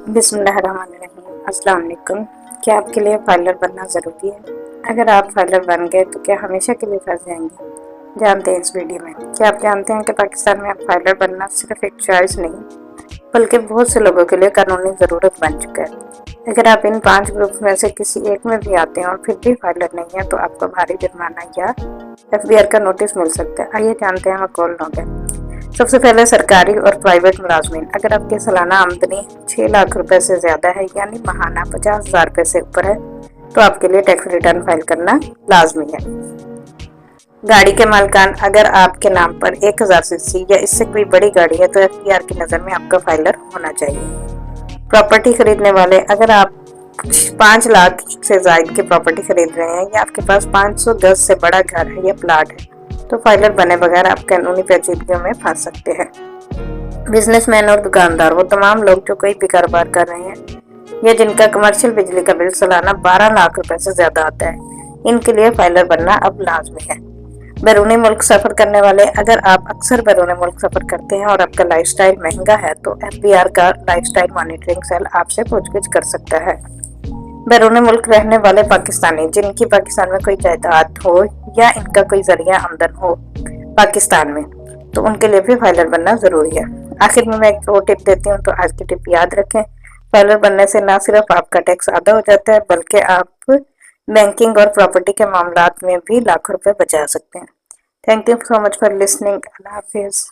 बिस्मिल्लाहिर्रहमानिर्रहीम। अस्सलाम वालेकुम। क्या आपके लिए फाइलर बनना ज़रूरी है? अगर आप फाइलर बन गए तो क्या हमेशा के लिए फंस जाएंगे? जानते हैं इस वीडियो में। क्या आप जानते हैं कि पाकिस्तान में अब फाइलर बनना सिर्फ एक चॉइस नहीं बल्कि बहुत से लोगों के लिए कानूनी ज़रूरत बन चुका है। अगर आप इन 5 ग्रुप में से किसी एक में भी आते हैं और फिर भी फाइलर नहीं है तो आपको भारी जुर्माना या FBI का नोटिस मिल सकता है। आइए जानते हैं कौन लोग हैं। सबसे पहले सरकारी और प्राइवेट मुलाजमीन। अगर आपकी सालाना आमदनी 6 लाख रुपए से ज़्यादा है यानी माहाना 50,000 रुपये से ऊपर है तो आपके लिए टैक्स रिटर्न फाइल करना लाजमी है। गाड़ी के मालिकान। अगर आपके नाम पर 1000 सीसी या इससे कोई बड़ी गाड़ी है तो FBI की नज़र में आपका फाइलर होना चाहिए। प्रॉपर्टी खरीदने वाले। अगर आप 5 लाख से ज़ायद की प्रॉपर्टी खरीद रहे हैं या आपके पास 510 से बड़ा घर है या प्लाट है तो फाइलर बने बगैर आप कानूनी पेचीदगियों में फंस सकते हैं। बिजनेसमैन और दुकानदार। वो तमाम लोग जो कोई भी कारोबार कर रहे हैं या जिनका कमर्शियल बिजली का बिल सालाना 12 लाख रुपए से ज्यादा आता है, इनके लिए फाइलर बनना अब लाजमी है। बैरूनी मुल्क सफर करने वाले। अगर आप अक्सर बैरूनी मुल्क सफर करते हैं और आपका लाइफस्टाइल महंगा है तो FBI का लाइफस्टाइल मॉनिटरिंग सेल आपसे पूछगिछ कर सकता है। बैरूनी मुल्क रहने वाले पाकिस्तानी जिनकी पाकिस्तान में कोई जायदाद हो या इनका कोई जरिया आमदन हो पाकिस्तान में तो उनके लिए भी फाइलर बनना जरूरी है। आखिर में मैं एक और टिप देती हूँ तो आज की टिप याद रखें। फाइलर बनने से ना सिर्फ आपका टैक्स आधा हो जाता है बल्कि आप बैंकिंग और प्रॉपर्टी के मामलात में भी लाखों रुपए बचा सकते हैं। Thank you so much for listening. Allah Hafiz.